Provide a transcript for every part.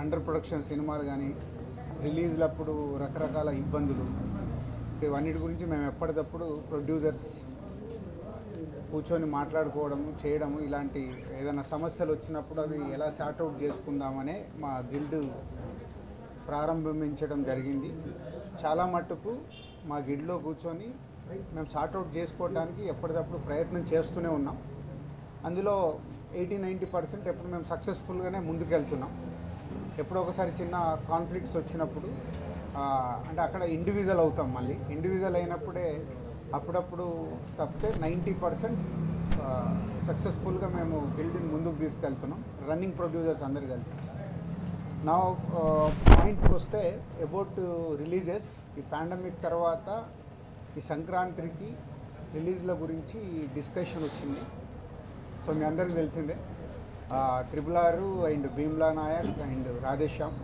Under production సినిమాలు కానీ రిలీజ్లప్పుడు రకరకాల ఇబ్బందులు ఇవన్నిటి గురించి మేము ఎప్పటికప్పుడు ప్రొడ్యూసర్స్ కూర్చొని మాట్లాడుకోవడము చేయడము ఇలాంటి ఏదైనా సమస్యలు వచ్చినప్పుడు అవి ఎలా సార్ట్అవుట్ చేసుకుందామనే మా గిల్డ్ ప్రారంభించడం జరిగింది. చాలా మట్టుకు మా గిల్డ్లో కూర్చొని మేము సార్ట్అవుట్ చేసుకోవడానికి ఎప్పటికప్పుడు ప్రయత్నం చేస్తూనే ఉన్నాం. అందులో 80-90% ఎప్పుడు మేము సక్సెస్ఫుల్గానే ముందుకెళ్తున్నాం. ఎప్పుడో ఒకసారి చిన్న కాన్ఫ్లిక్ట్స్ వచ్చినప్పుడు అంటే అక్కడ ఇండివిజువల్ అవుతాం. మళ్ళీ ఇండివిజువల్ అయినప్పుడే అప్పుడప్పుడు తప్పితే 90% సక్సెస్ఫుల్గా మేము గిల్డ్ని ముందుకు తీసుకెళ్తున్నాం, రన్నింగ్ ప్రొడ్యూసర్స్ అందరు కలిసి. నా పాయింట్కి వస్తే అబౌట్ రిలీజెస్, ఈ పాండమిక్ తర్వాత ఈ సంక్రాంతికి రిలీజ్ల గురించి డిస్కషన్ వచ్చింది. సో మీ అందరికీ తెలిసిందే, RRR and Bheemla Nayak and Radheshyam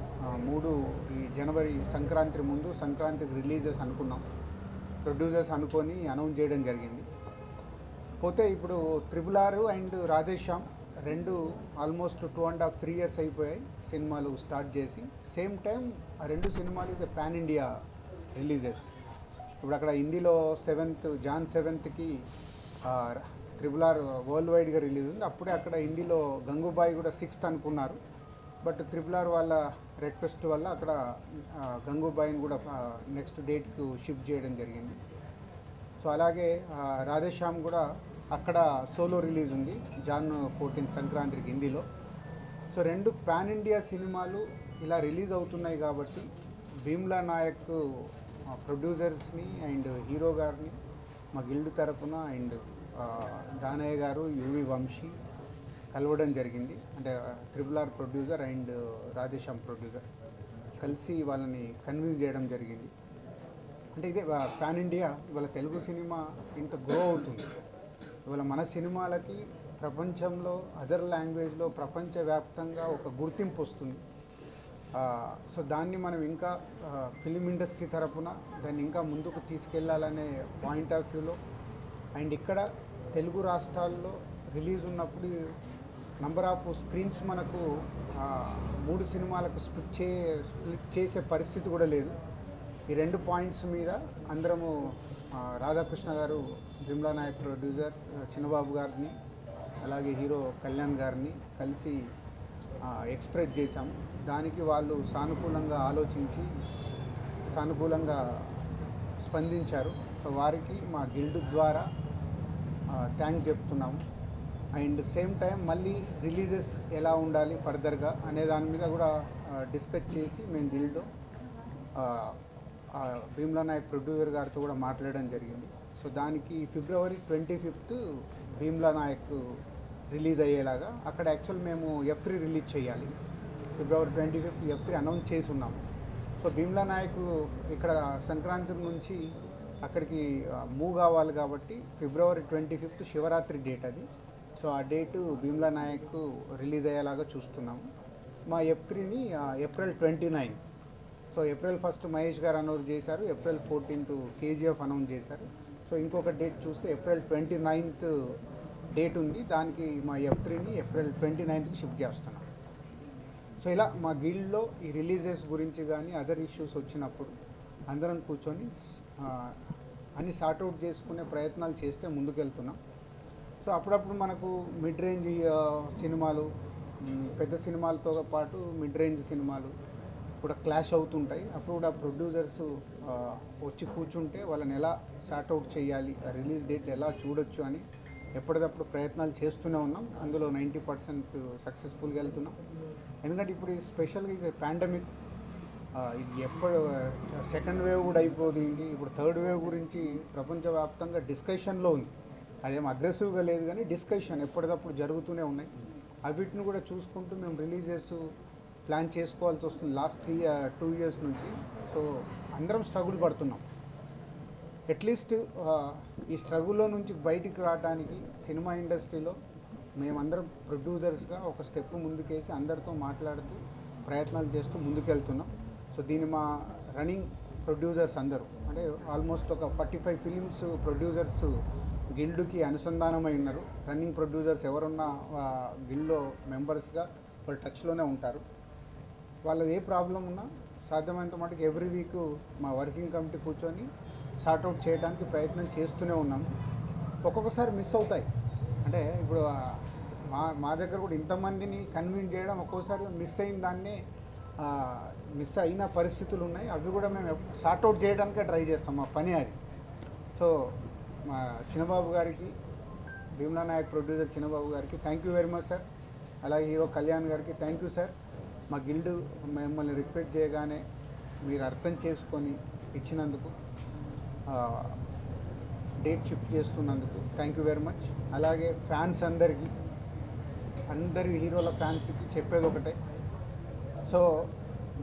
మూడు ఈ జనవరి సంక్రాంతి ముందు సంక్రాంతికి రిలీజెస్ అనుకున్నాం, ప్రొడ్యూసర్స్ అనుకొని అనౌన్స్ చేయడం జరిగింది. పోతే ఇప్పుడు RRR అండ్ రాధేశ్యామ్ రెండు ఆల్మోస్ట్ 2.5-3 years అయిపోయాయి సినిమాలు స్టార్ట్ చేసి. సేమ్ టైం ఆ రెండు సినిమాలు ఇస్ పాన్ ఇండియా రిలీజెస్. ఇప్పుడు అక్కడ హిందీలో Jan 7th RRR వరల్డ్ వైడ్గా రిలీజ్ ఉంది. అప్పుడే అక్కడ హిందీలో గంగూబాయి కూడా 6th అనుకున్నారు. బట్ RRR వాళ్ళ రిక్వెస్ట్ వల్ల అక్కడ గంగూబాయిని కూడా నెక్స్ట్ డేట్కు షిఫ్ట్ చేయడం జరిగింది. సో అలాగే రాధేశ్యామ్ కూడా అక్కడ సోలో రిలీజ్ ఉంది Jan 14 సంక్రాంతికి హిందీలో. సో రెండు పాన్ ఇండియా సినిమాలు ఇలా రిలీజ్ అవుతున్నాయి కాబట్టి భీమ్లా నాయక్ ప్రొడ్యూసర్స్ని అండ్ హీరో గారిని మా గిల్డ్ తరపున అండ్ దానయ్య గారు, యువి వంశీ కలవడం జరిగింది. అంటే RRR producer and Radheshyam producer కలిసి వాళ్ళని కన్విన్స్ చేయడం జరిగింది. అంటే ఇదే పాన్ ఇండియా ఇవాళ తెలుగు సినిమా ఇంత గ్రో అవుతుంది. ఇవాళ మన సినిమాలకి ప్రపంచంలో అదర్ లాంగ్వేజ్లో ప్రపంచవ్యాప్తంగా ఒక గుర్తింపు వస్తుంది. సో దాన్ని మనం ఇంకా ఫిలిం ఇండస్ట్రీ తరపున దాన్ని ఇంకా ముందుకు తీసుకెళ్లాలనే పాయింట్ ఆఫ్ వ్యూలో అండ్ ఇక్కడ తెలుగు రాష్ట్రాల్లో రిలీజ్ ఉన్నప్పుడు నంబర్ ఆఫ్ స్క్రీన్స్ మనకు 3 సినిమాలకు స్ప్లిట్ చేసే పరిస్థితి కూడా లేదు. ఈ రెండు పాయింట్స్ మీద అందరము రాధాకృష్ణ గారు, భీమ్లా నాయక్ ప్రొడ్యూసర్ చిన్నబాబు గారిని, అలాగే హీరో కళ్యాణ్ గారిని కలిసి ఎక్స్ప్రెస్ చేశాము. దానికి వాళ్ళు సానుకూలంగా ఆలోచించి సానుకూలంగా స్పందించారు. సో వారికి మా గిల్డ్ ద్వారా థ్యాంక్స్ చెప్తున్నాము. అండ్ సేమ్ టైం మళ్ళీ రిలీజెస్ ఎలా ఉండాలి ఫర్దర్గా అనే దాని మీద కూడా డిస్కస్ చేసి మేము గిల్డ్లో భీమ్లా నాయక్ ప్రొడ్యూసర్ గారితో కూడా మాట్లాడడం జరిగింది. సో దానికి February 25th Bheemla Naik release అయ్యేలాగా అక్కడ యాక్చువల్ మేము F3 రిలీజ్ చేయాలి. February 25th F3 అనౌన్స్ చేసి ఉన్నాము. సో భీమ్లా నాయక్ ఇక్కడ సంక్రాంతి నుంచి అక్కడికి మూవ్ కావాలి కాబట్టి February 25th శివరాత్రి డేట్ అది. సో ఆ డేటు భీమ్లా నాయక్ రిలీజ్ అయ్యేలాగా చూస్తున్నాము. మా F3ని April 29. So April 1st Mahesh గారు అనౌన్స్ చేశారు, April 14th KGF అనౌన్స్ చేశారు. సో ఇంకొక డేట్ చూస్తే April 29th డేట్ ఉంది. దానికి మా F3ని April 29th షిఫ్ట్ చేస్తున్నాం. సో ఇలా మా గిల్డ్లో ఈ రిలీజెస్ గురించి కానీ అదర్ ఇష్యూస్ వచ్చినప్పుడు అందరం కూర్చొని అన్ని సార్ట్అవుట్ చేసుకునే ప్రయత్నాలు చేస్తే ముందుకెళ్తున్నాం. సో అప్పుడప్పుడు మనకు మిడ్ రేంజ్ సినిమాలు, పెద్ద సినిమాలతో పాటు మిడ్ రేంజ్ సినిమాలు కూడా క్లాష్ అవుతుంటాయి. అప్పుడు కూడా ప్రొడ్యూసర్స్ వచ్చి కూర్చుంటే వాళ్ళని ఎలా సార్ట్అవుట్ చేయాలి, రిలీజ్ డేట్ ఎలా చూడొచ్చు అని ఎప్పటికప్పుడు ప్రయత్నాలు చేస్తూనే ఉన్నాం. అందులో 90% సక్సెస్ఫుల్గా వెళ్తున్నాం. ఎందుకంటే ఇప్పుడు స్పెషల్గా ఇది పాండమిక్, ఇది ఎప్పుడు సెకండ్ వేవ్ కూడా అయిపోతుంది. ఇప్పుడు థర్డ్ వేవ్ గురించి ప్రపంచవ్యాప్తంగా డిస్కషన్లో ఉంది. అదేం అగ్రెసివ్గా లేదు కానీ డిస్కషన్ ఎప్పటికప్పుడు జరుగుతూనే ఉన్నాయి. అవిటిని కూడా చూసుకుంటూ మేము రిలీజెస్ ప్లాన్ చేసుకోవాల్సి వస్తుంది లాస్ట్ 2 years నుంచి. సో అందరం స్ట్రగుల్ పడుతున్నాం. అట్లీస్ట్ ఈ స్ట్రగుల్లో నుంచి బయటికి రావడానికి సినిమా ఇండస్ట్రీలో మేమందరం ప్రొడ్యూసర్స్గా ఒక స్టెప్ ముందుకేసి అందరితో మాట్లాడుతూ ప్రయత్నాలు చేస్తూ ముందుకెళ్తున్నాం. సో దీన్ని మా రన్నింగ్ ప్రొడ్యూసర్స్ అందరూ అంటే ఆల్మోస్ట్ ఒక 45 ఫిలిమ్స్ ప్రొడ్యూసర్స్ గిల్డ్కి అనుసంధానమై ఉన్నారు. రన్నింగ్ ప్రొడ్యూసర్స్ ఎవరున్నా గిల్డ్లో మెంబర్స్గా వాళ్ళు టచ్లోనే ఉంటారు. వాళ్ళది ఏ ప్రాబ్లం ఉన్నా సాధ్యమైనంత మటుకు ఎవ్రీ వీక్ మా వర్కింగ్ కమిటీ కూర్చొని సార్ట్అవుట్ చేయడానికి ప్రయత్నం చేస్తూనే ఉన్నాము. ఒక్కొక్కసారి మిస్ అవుతాయి. అంటే ఇప్పుడు మా దగ్గర కూడా ఇంతమందిని కన్విన్స్ చేయడం ఒక్కోసారి మిస్ అయిన దాన్నే మిస్ అయిన పరిస్థితులు ఉన్నాయి. అవి కూడా మేము సార్ట్అవుట్ చేయడానికే ట్రై చేస్తాం, మా పని అది. సో మా చిన్నబాబు గారికి, భీమ్లా నాయక్ ప్రొడ్యూసర్ చిన్నబాబు గారికి thank you very much sir. అలాగే హీరో కళ్యాణ్ గారికి థ్యాంక్ యూ సార్. మా గిల్డ్ మిమ్మల్ని రిక్వెస్ట్ చేయగానే మీరు అర్థం చేసుకొని ఇచ్చినందుకు, డేట్ షిఫ్ట్ చేస్తున్నందుకు థ్యాంక్ యూ వెరీ మచ్. అలాగే ఫ్యాన్స్ అందరి హీరోల ఫ్యాన్స్కి చెప్పేది ఒకటే, సో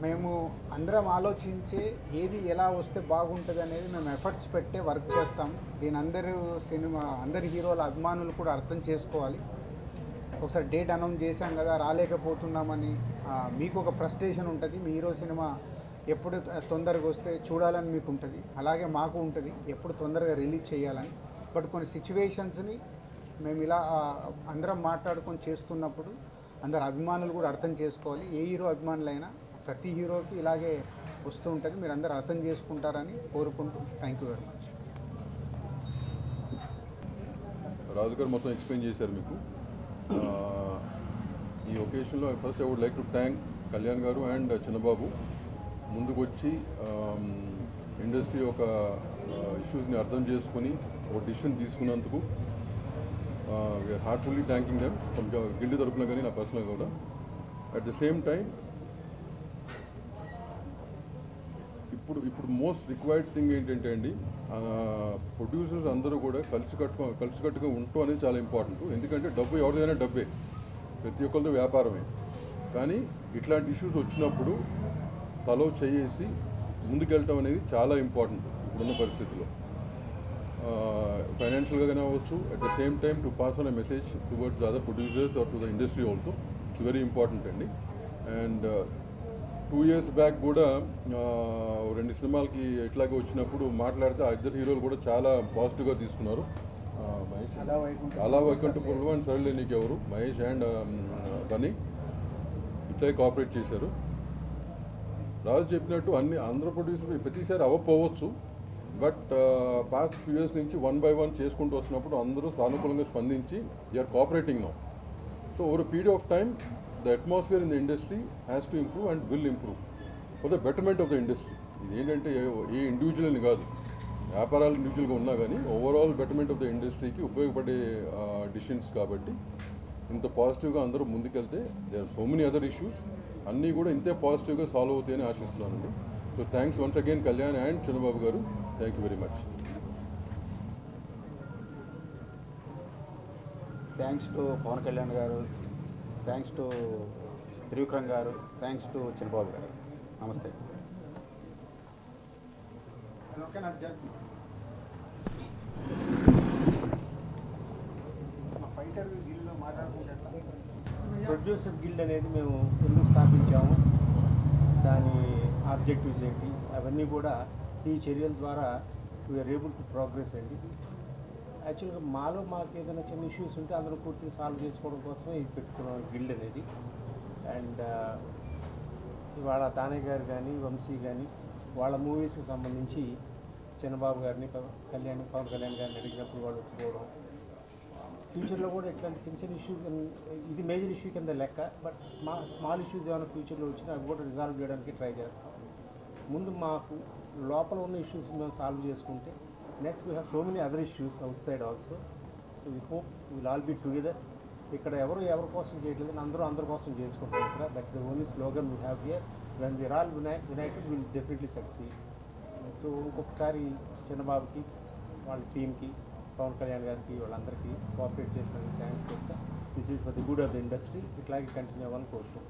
మేము అందరం ఆలోచించే ఏది ఎలా వస్తే బాగుంటుంది అనేది మేము ఎఫర్ట్స్ పెట్టే వర్క్ చేస్తాము. దీని అందరి హీరోల అభిమానులు కూడా అర్థం చేసుకోవాలి. ఒకసారి డేట్ అనౌన్స్ చేశాం కదా, రాలేకపోతున్నామని మీకు ఒక ఫ్రస్ట్రేషన్ ఉంటుంది. మీ హీరో సినిమా ఎప్పుడు తొందరగా వస్తే చూడాలని మీకు ఉంటుంది, అలాగే మాకు ఉంటుంది ఎప్పుడు తొందరగా రిలీజ్ చేయాలని. బట్ కొన్ని సిచ్యువేషన్స్ని మేము ఇలా అందరం మాట్లాడుకొని చేస్తున్నప్పుడు అందరు అభిమానులు కూడా అర్థం చేసుకోవాలి. ఏ హీరో అభిమానులైనా ప్రతి హీరోకి ఇలాగే వస్తూ ఉంటుంది, మీరు అందరూ అర్థం చేసుకుంటారని కోరుకుంటూ thank you very much. Raju గారు మొత్తం ఎక్స్ప్లెయిన్ చేశారు మీకు. ఈ ఒకేషన్లో first I would like to thank Kalyan గారు అండ్ చిన్నబాబు ముందుకు వచ్చి ఇండస్ట్రీ ఒక ఇష్యూస్ని అర్థం చేసుకొని ఒక డిసిషన్ తీసుకున్నందుకు we're heartfully thanking them from guild తరపున కానీ నా పర్సనల్ కూడా. అట్ ద సేమ్ టైం ఇప్పుడు మోస్ట్ రిక్వైర్డ్ థింగ్ ఏంటంటే అండి, ప్రొడ్యూసర్స్ అందరూ కూడా కలిసికట్టుగా ఉండటం అనేది చాలా ఇంపార్టెంట్. ఎందుకంటే డబ్బు ఎవరిదైనా డబ్బే, ప్రతి ఒక్కరితో వ్యాపారమే. కానీ ఇట్లాంటి ఇష్యూస్ వచ్చినప్పుడు తలో చేసి ముందుకెళ్ళటం అనేది చాలా ఇంపార్టెంట్ ఇప్పుడున్న పరిస్థితుల్లో. ఫైనాన్షియల్గా అవ్వచ్చు, at the same time to pass on a message towards other producers or to the industry also. It's very important అండి. అండ్ 2 years బ్యాక్ కూడా 2 సినిమాలకి ఇట్లాగే వచ్చినప్పుడు మాట్లాడితే ఆ ఇద్దరు హీరోలు కూడా చాలా పాజిటివ్గా తీసుకున్నారు. మహేష్ అలా వైకుంఠపురం అండ్ సరళి నీకు ఎవరు, మహేష్ అండ్ బన్నీ ఇట్లాగే కోఆపరేట్ చేశారు. రాజు చెప్పినట్టు అందరూ ప్రొడ్యూసర్ ప్రతిసారి అవ్వకపోవచ్చు, బట్ పాస్ట్ ఫ్యూ ఇయర్స్ నుంచి 1 by 1 చేసుకుంటూ వస్తున్నప్పుడు అందరూ సానుకూలంగా స్పందించి they are cooperating now. So over period of time the atmosphere in the industry has to improve and will improve for the betterment of the industry. ఇది ఏంటంటే ఏ ఇండివిజువల్ని కాదు, వ్యాపారాలు ఇండివిజువల్గా ఉన్నా కానీ ఓవరాల్ బెటర్మెంట్ ఆఫ్ ద ఇండస్ట్రీకి ఉపయోగపడే డిసిషన్స్ కాబట్టి ఇంత పాజిటివ్గా అందరూ ముందుకెళ్తే they are so many other issues అన్నీ కూడా ఇంతే పాజిటివ్గా సాల్వ్ అవుతాయని ఆశిస్తున్నానండి. So thanks once again Kalyan and Chinnababu గారు, thank you very much. Thanks to Pawan Kalyan గారు, థ్యాంక్స్ టు త్రివిక్రమ్ గారు, థ్యాంక్స్ టు చిన్నబాబు గారు. నమస్తే. ప్రొడ్యూసర్ గిల్డ్ అనేది మేము ఎందుకు స్థాపించాము, దాని ఆబ్జెక్టివ్స్ ఏంటి, అవన్నీ కూడా ఈ చర్యల ద్వారా వీఆర్ ఏబుల్ టు ప్రోగ్రెస్ అండి. యాక్చువల్గా మాకు ఏదైనా చిన్న ఇష్యూస్ ఉంటే అందరూ కూర్చొని సాల్వ్ చేసుకోవడం కోసమే ఇది పెట్టుకున్నాం గిల్డ్ అనేది. అండ్ ఇవాళ తానయ్య గారు కానీ వంశీ కానీ వాళ్ళ మూవీస్కి సంబంధించి చిన్నబాబు గారిని పవన్ కళ్యాణ్ గారిని అడిగినప్పుడు వాళ్ళు ఒప్పుకోవడం, ఫ్యూచర్లో కూడా ఇట్లాంటి చిన్న చిన్న ఇష్యూ, ఇది మేజర్ ఇష్యూ కింద లెక్క, బట్ స్మాల్ ఇష్యూస్ ఏమైనా ఫ్యూచర్లో వచ్చినా అవి కూడా రిజాల్వ్ చేయడానికి ట్రై చేస్తాం. ముందు మాకు లోపల ఉన్న ఇష్యూస్ మేము సాల్వ్ చేసుకుంటే next we have so many other issues outside also. So we hope will all be together. ఇక్కడ ఎవరి కోసం చేయట్లేదు, అందరి కోసం చేసుకుంటాం. ఇక్కడ that's the only slogan we have here. When we're all united will definitely succeed. So ఇంకొకసారి చిన్నబాబుకి, వాళ్ళ టీంకి, పవన్ కళ్యాణ్ గారికి, వాళ్ళందరికీ కోఆపరేట్ చేసినందుకు థ్యాంక్స్ చెప్తా. This is for the good of the industry. ఇట్లాగే కంటిన్యూ అవ్వాలని కోరుతున్నాం.